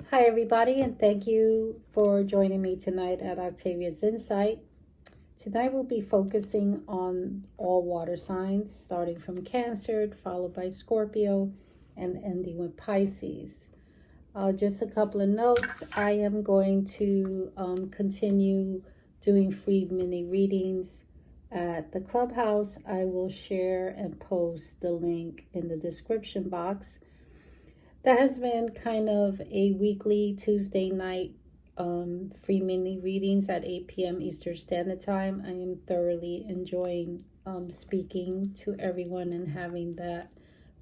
Hi, everybody, and thank you for joining me tonight at Octavia's Insight. Tonight, we'll be focusing on all water signs, starting from Cancer, followed by Scorpio, and ending with Pisces. Just a couple of notes. I am going to continue doing free mini readings at the clubhouse. I will share and post the link in the description box. That has been kind of a weekly Tuesday night free mini readings at 8 p.m. Eastern Standard Time. I am thoroughly enjoying speaking to everyone and having that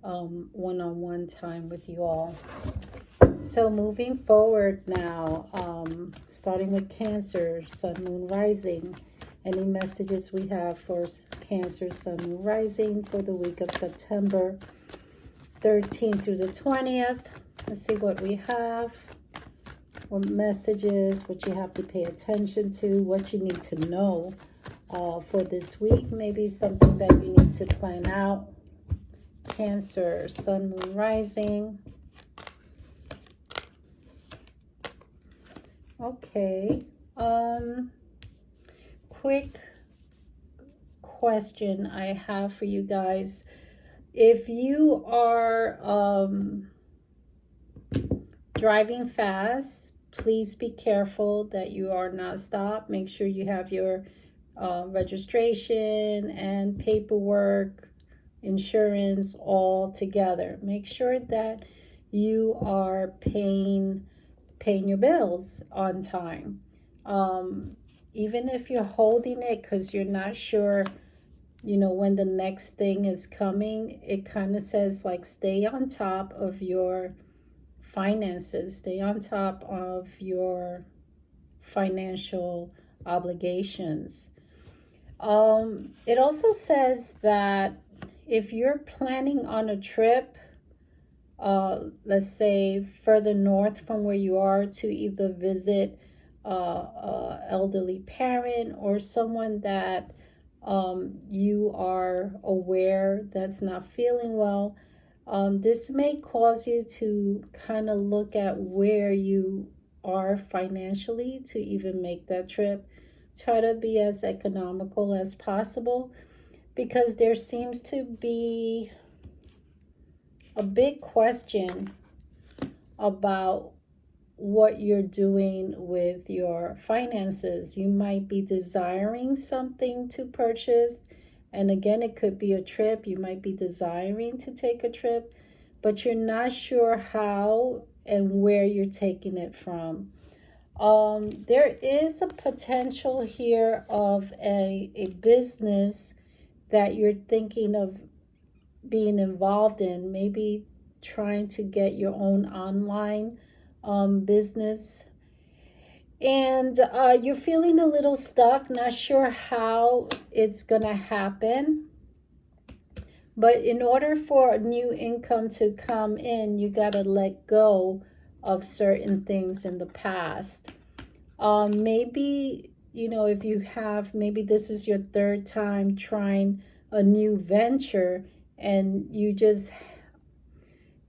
one-on-one time with you all. So moving forward now, starting with Cancer, Sun, Moon, Rising. Any messages we have for Cancer, Sun, Moon, Rising for the week of September 13th through the 20th. Let's see what we have. What messages, what you have to pay attention to, what you need to know for this week. Maybe something that you need to plan out. Cancer, Sun, Moon, Rising. Okay. Quick question I have for you guys. If you are driving fast, please be careful that you are not stopped. Make sure you have your registration and paperwork, insurance all together. Make sure that you are paying your bills on time. Even if you're holding it because you're not sure when the next thing is coming, it kind of says like stay on top of your finances, stay on top of your financial obligations. It also says that if you're planning on a trip, let's say further north from where you are to either visit a elderly parent or someone that you are aware that's not feeling well, this may cause you to kind of look at where you are financially to even make that trip. Try to be as economical as possible because there seems to be a big question about what you're doing with your finances. You might be desiring something to purchase, and again, it could be a trip. You might be desiring to take a trip, but you're not sure how and where you're taking it from. There is a potential here of a business that you're thinking of being involved in, maybe trying to get your own online business, and you're feeling a little stuck, not sure how it's gonna happen. But in order for new income to come in, you gotta let go of certain things in the past. Maybe if you have, maybe this is your third time trying a new venture and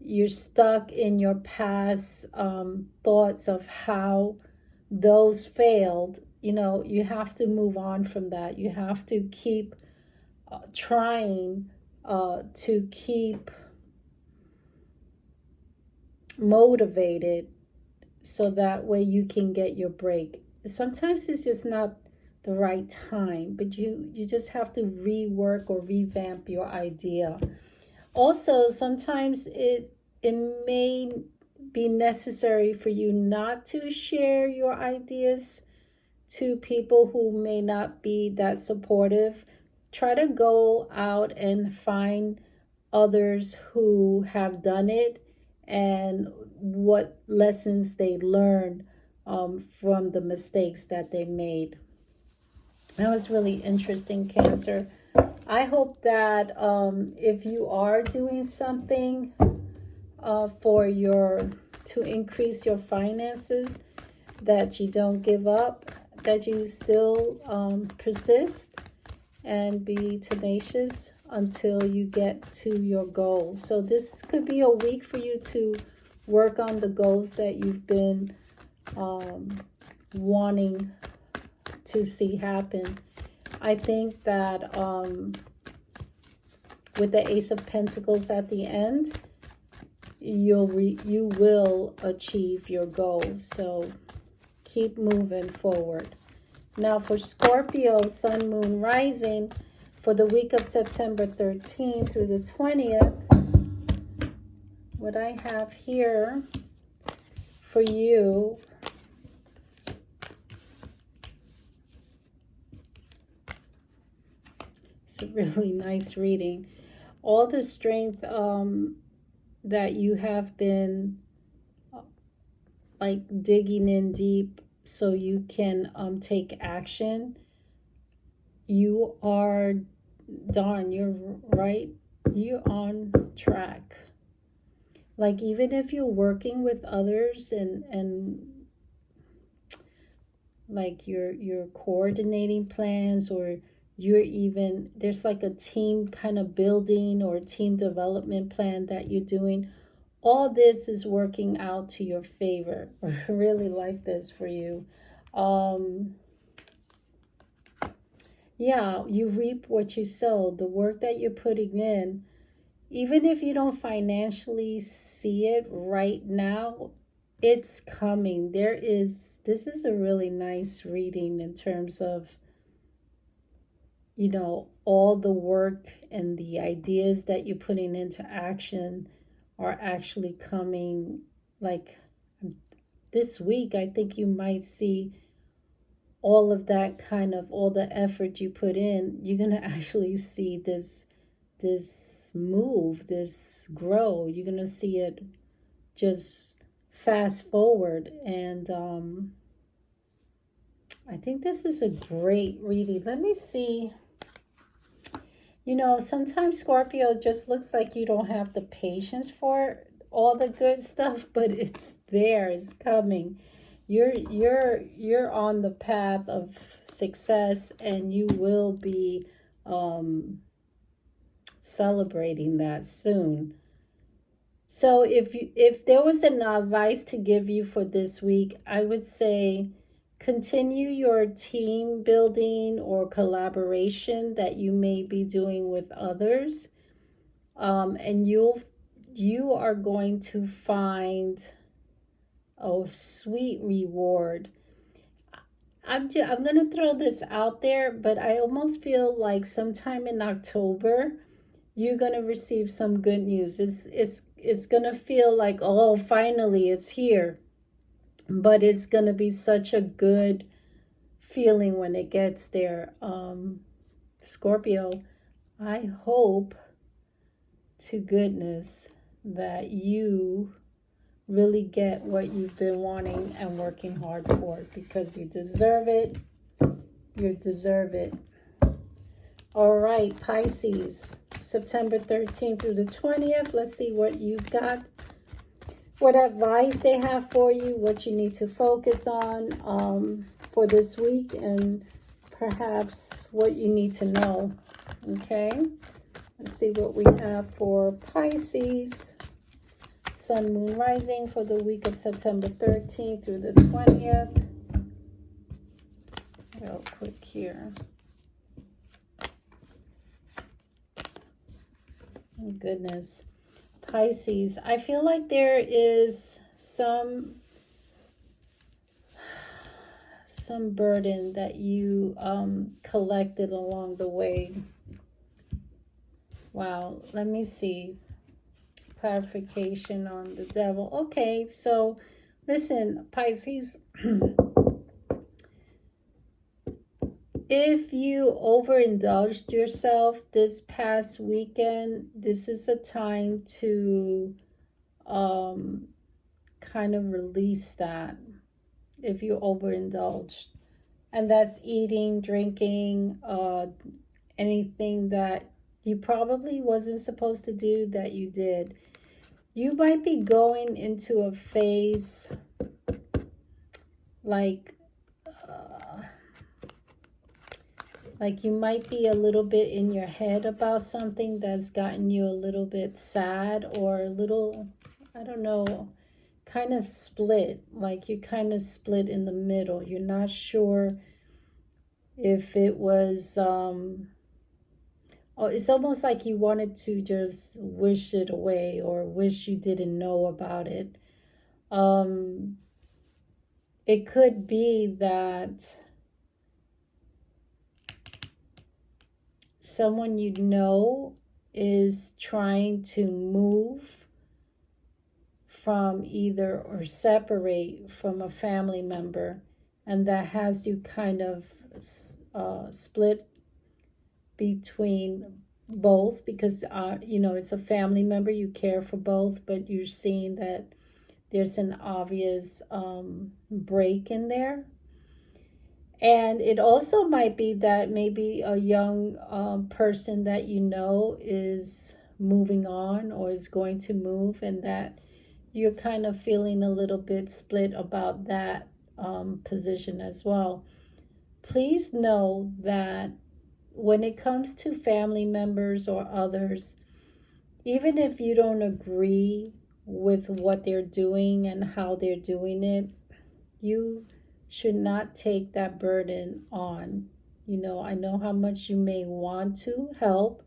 you're stuck in your past thoughts of how those failed. You have to move on from that. You have to keep trying to keep motivated so that way you can get your break. Sometimes it's just not the right time, but you just have to rework or revamp your idea. Also, sometimes it may be necessary for you not to share your ideas to people who may not be that supportive. Try to go out and find others who have done it and what lessons they learned from the mistakes that they made. That was really interesting, Cancer. I hope that if you are doing something to increase your finances, that you don't give up, that you still persist and be tenacious until you get to your goal. So this could be a week for you to work on the goals that you've been wanting to see happen. I think that with the Ace of Pentacles at the end, you will achieve your goal. So keep moving forward. Now for Scorpio, Sun, Moon, Rising, for the week of September 13th through the 20th, what I have here for you is a really nice reading. All the strength that you have been like digging in deep so you can take action. You are, darn, you're right. You're on track. Like, even if you're working with others and like you're coordinating plans, or you're even, there's like a team kind of building or team development plan that you're doing, all this is working out to your favor. I really like this for you. Yeah, you reap what you sow. The work that you're putting in, even if you don't financially see it right now, it's coming. This is a really nice reading in terms of, you know, all the work and the ideas that you're putting into action are actually coming. Like this week, I think you might see all of that kind of, all the effort you put in, you're going to actually see this move, this grow. You're going to see it just fast forward. And I think this is a great reading. Let me see. You know, sometimes Scorpio just looks like you don't have the patience for all the good stuff, but it's there, it's coming. You're on the path of success, and you will be celebrating that soon. So if there was an advice to give you for this week, I would say continue your team building or collaboration that you may be doing with others, and you are going to find a sweet reward. I'm going to throw this out there, but I almost feel like sometime in October, you're going to receive some good news. It's going to feel like, oh, finally it's here. But it's going to be such a good feeling when it gets there. Scorpio, I hope to goodness that you really get what you've been wanting and working hard for, because you deserve it. You deserve it. All right, Pisces, September 13th through the 20th. Let's see what you've got. What advice they have for you, what you need to focus on for this week, and perhaps what you need to know. Okay, let's see what we have for Pisces, Sun, Moon, Rising for the week of September 13th through the 20th. Real quick here. Oh, goodness. Pisces, I feel like there is some burden that you collected along the way. Wow, let me see. Clarification on the devil. Okay, so listen, Pisces. If you overindulged yourself this past weekend, this is a time to kind of release that. If you overindulged, and that's eating, drinking, anything that you probably wasn't supposed to do that you did. You might be going into a phase like you might be a little bit in your head about something that's gotten you a little bit sad, or a little, I don't know. kind of split, like you kind of split in the middle. You're not sure if it was, it's almost like you wanted to just wish it away or wish you didn't know about it. It could be that someone you know is trying to move from either or separate from a family member, and that has you kind of split between both because it's a family member, you care for both, but you're seeing that there's an obvious break in there. And it also might be that maybe a young person that you know is moving on or is going to move, and that you're kind of feeling a little bit split about that position as well. Please know that when it comes to family members or others, even if you don't agree with what they're doing and how they're doing it, you should not take that burden on. I know how much you may want to help,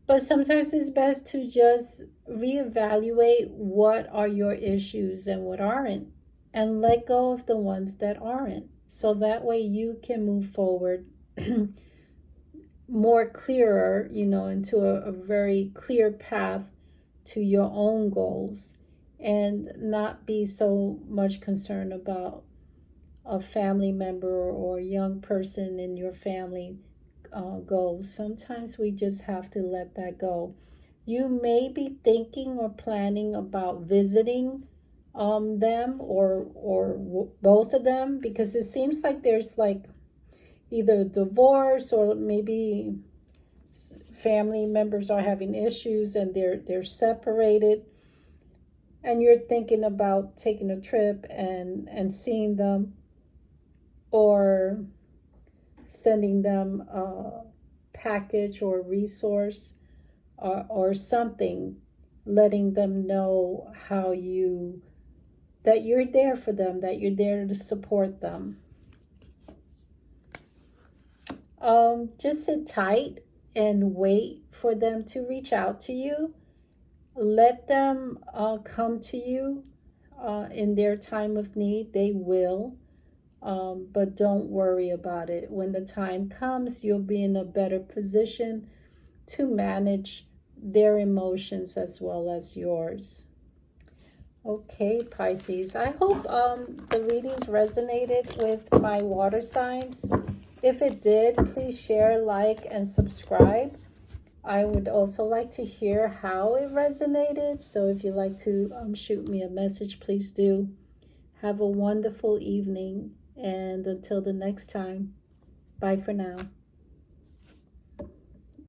but sometimes it's best to just reevaluate what are your issues and what aren't, and let go of the ones that aren't. So that way you can move forward more clearer, into a very clear path to your own goals, and not be so much concerned about a family member or a young person in your family goals. Sometimes we just have to let that go. You may be thinking or planning about visiting them or both of them, because it seems like there's like either divorce or maybe family members are having issues and they're separated, and you're thinking about taking a trip and seeing them, or sending them a package or resource or something, letting them know that you're there for them, that you're there to support them. Just sit tight and wait for them to reach out to you. Let them come to you in their time of need. They will. But don't worry about it. When the time comes, you'll be in a better position to manage their emotions as well as yours. Okay, Pisces, I hope the readings resonated with my water signs. If it did, please share, like, and subscribe. I would also like to hear how it resonated. So if you'd like to shoot me a message, please do. Have a wonderful evening. And until the next time, bye for now.